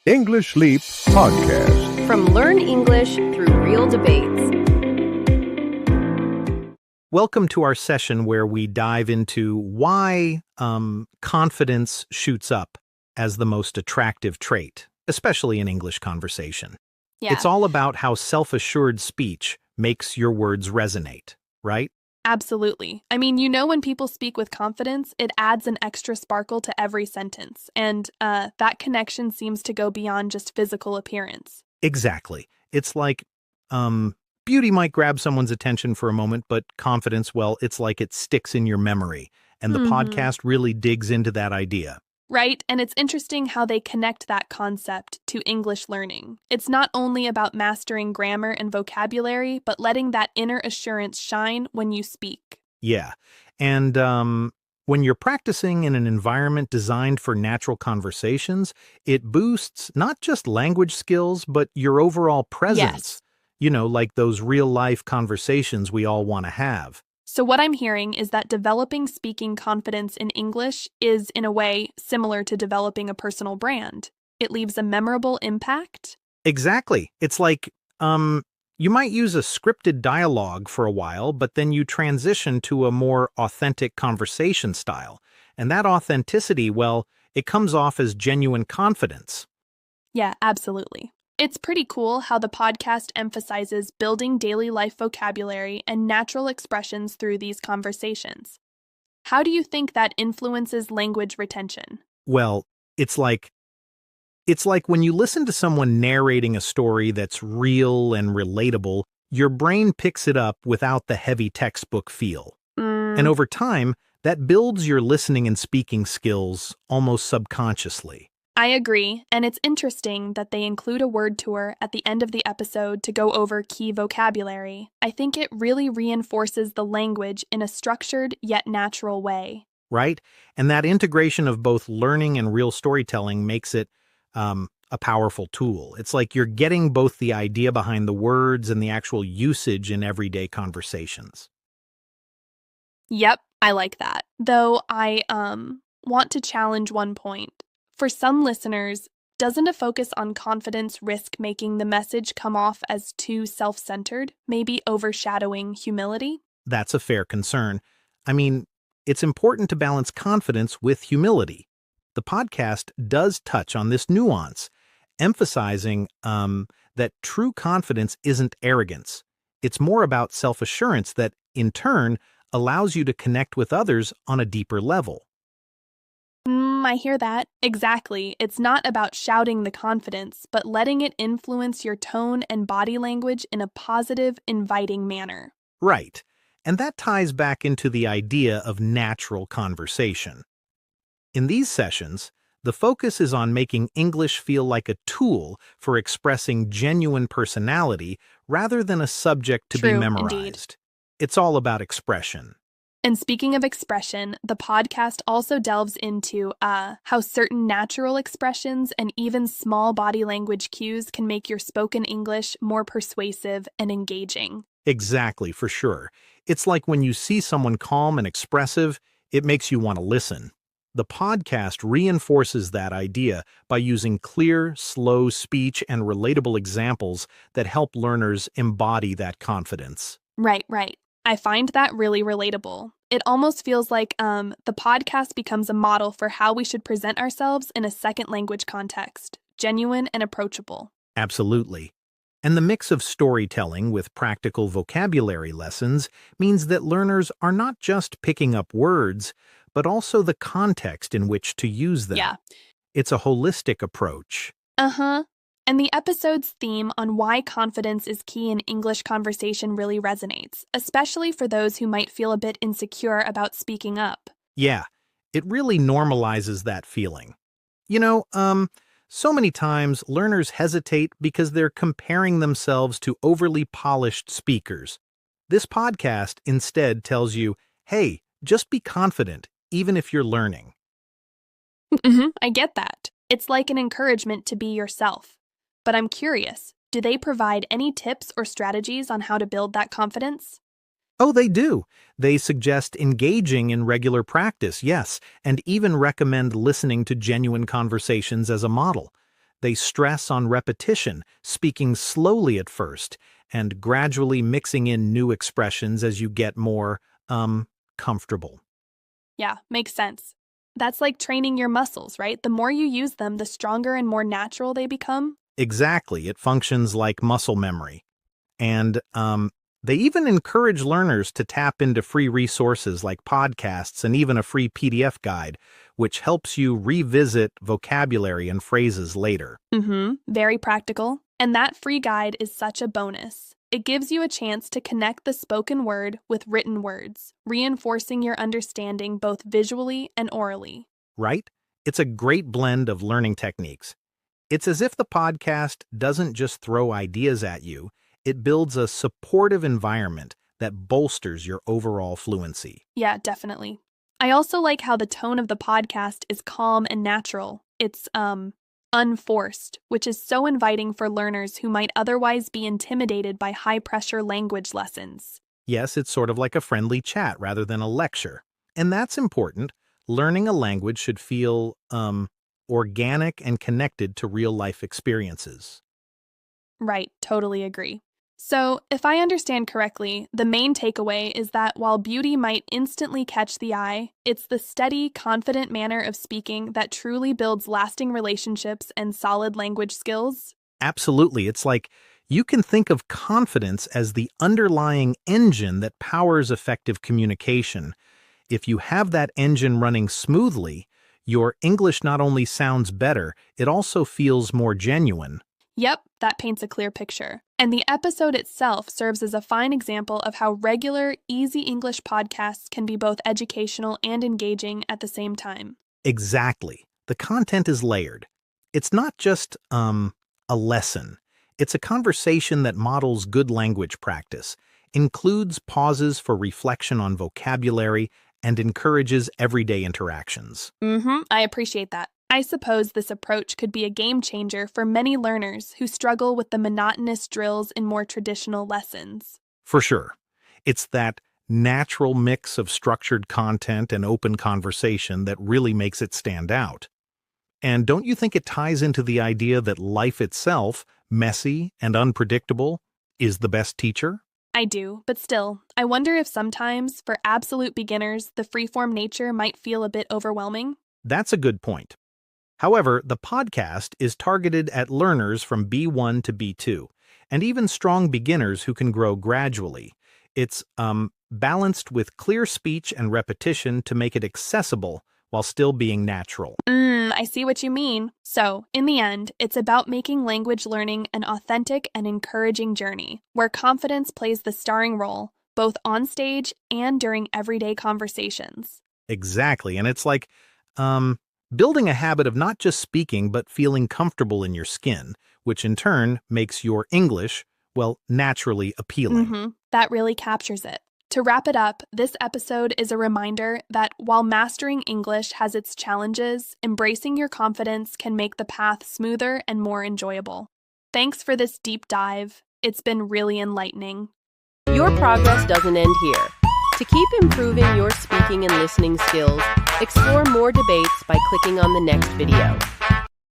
English Leap Podcast. From Learn English through real debates. Welcome to our session where we dive into why confidence shoots up as the most attractive trait, especially in English conversation. Yeah, It's all about how self-assured speech makes your words resonate, right? absolutely. I mean, when people speak with confidence, it adds an extra sparkle to every sentence. And that connection seems to go beyond just physical appearance. Exactly. It's like beauty might grab someone's attention for a moment, but confidence, well, it's like it sticks in your memory. And the podcast really digs into that idea. Right? And it's interesting how they connect that concept to English learning. It's not only about mastering grammar and vocabulary, but letting that inner assurance shine when you speak. Yeah. And when you're practicing in an environment designed for natural conversations, it boosts not just language skills, but your overall presence. Like those real-life conversations we all want to have. So what I'm hearing is that developing speaking confidence in English is, in a way, similar to developing a personal brand. It leaves a memorable impact. Exactly. It's like, you might use a scripted dialogue for a while, but then you transition to a more authentic conversation style. And that authenticity, well, it comes off as genuine confidence. Yeah, absolutely. It's pretty cool how the podcast emphasizes building daily life vocabulary and natural expressions through these conversations. How do you think that influences language retention? Well, it's like when you listen to someone narrating a story that's real and relatable, your brain picks it up without the heavy textbook feel. And over time, that builds your listening and speaking skills almost subconsciously. I agree, and it's interesting that they include a word tour at the end of the episode to go over key vocabulary. I think it really reinforces the language in a structured yet natural way. Right? And that integration of both learning and real storytelling makes it a powerful tool. It's like you're getting both the idea behind the words and the actual usage in everyday conversations. Yep, I like that. Though I want to challenge one point. For some listeners, doesn't a focus on confidence risk making the message come off as too self-centered, maybe overshadowing humility? That's a fair concern. I mean, it's important to balance confidence with humility. The podcast does touch on this nuance, emphasizing that true confidence isn't arrogance. It's more about self-assurance that, in turn, allows you to connect with others on a deeper level. I hear that. Exactly. It's not about shouting the confidence, but letting it influence your tone and body language in a positive, inviting manner. Right. And that ties back into the idea of natural conversation. In these sessions, the focus is on making English feel like a tool for expressing genuine personality rather than a subject to be True, memorized. indeed. It's all about expression. And speaking of expression, the podcast also delves into how certain natural expressions and even small body language cues can make your spoken English more persuasive and engaging. Exactly, for sure. It's like when you see someone calm and expressive, it makes you want to listen. The podcast reinforces that idea by using clear, slow speech and relatable examples that help learners embody that confidence. Right. I find that really relatable. It almost feels like the podcast becomes a model for how we should present ourselves in a second language context, genuine and approachable. Absolutely. And the mix of storytelling with practical vocabulary lessons means that learners are not just picking up words, but also the context in which to use them. Yeah. It's a holistic approach. And the episode's theme on why confidence is key in English conversation really resonates, especially for those who might feel a bit insecure about speaking up. Yeah, it really normalizes that feeling. So many times learners hesitate because they're comparing themselves to overly polished speakers. This podcast instead tells you, hey, just be confident, even if you're learning. I get that. It's like an encouragement to be yourself. But I'm curious, do they provide any tips or strategies on how to build that confidence? Oh, they do. They suggest engaging in regular practice, yes, and even recommend listening to genuine conversations as a model. They stress on repetition, speaking slowly at first, and gradually mixing in new expressions as you get more, comfortable. Yeah, makes sense. That's like training your muscles, right? The more you use them, the stronger and more natural they become. Exactly, it functions like muscle memory. And they even encourage learners to tap into free resources like podcasts and even a free PDF guide, which helps you revisit vocabulary and phrases later. Very practical. And that free guide is such a bonus. It gives you a chance to connect the spoken word with written words, reinforcing your understanding both visually and orally. Right? It's a great blend of learning techniques. It's as if the podcast doesn't just throw ideas at you, it builds a supportive environment that bolsters your overall fluency. Yeah, definitely. I also like how the tone of the podcast is calm and natural. It's, unforced, which is so inviting for learners who might otherwise be intimidated by high-pressure language lessons. Yes, it's sort of like a friendly chat rather than a lecture. And that's important. Learning a language should feel, organic and connected to real-life experiences. Right, totally agree. So, if I understand correctly, the main takeaway is that while beauty might instantly catch the eye, it's the steady, confident manner of speaking that truly builds lasting relationships and solid language skills. Absolutely. It's like you can think of confidence as the underlying engine that powers effective communication. If you have that engine running smoothly, your English not only sounds better, it also feels more genuine. Yep, that paints a clear picture. And the episode itself serves as a fine example of how regular, easy English podcasts can be both educational and engaging at the same time. Exactly. The content is layered. It's not just, a lesson. It's a conversation that models good language practice, includes pauses for reflection on vocabulary, and encourages everyday interactions. I appreciate that. I suppose this approach could be a game changer for many learners who struggle with the monotonous drills in more traditional lessons. For sure. It's that natural mix of structured content and open conversation that really makes it stand out. And don't you think it ties into the idea that life itself, messy and unpredictable, is the best teacher? I do, but still, I wonder if sometimes, for absolute beginners, the freeform nature might feel a bit overwhelming. That's a good point. However, the podcast is targeted at learners from B1 to B2, and even strong beginners who can grow gradually. It's balanced with clear speech and repetition to make it accessible while still being natural. I see what you mean. So, in the end, it's about making language learning an authentic and encouraging journey, where confidence plays the starring role, both on stage and during everyday conversations. Exactly, and it's like, building a habit of not just speaking but feeling comfortable in your skin, which in turn makes your English, well, naturally appealing. That really captures it. To wrap it up, this episode is a reminder that while mastering English has its challenges, embracing your confidence can make the path smoother and more enjoyable. Thanks for this deep dive. It's been really enlightening. Your progress doesn't end here. To keep improving your speaking and listening skills, explore more debates by clicking on the next video.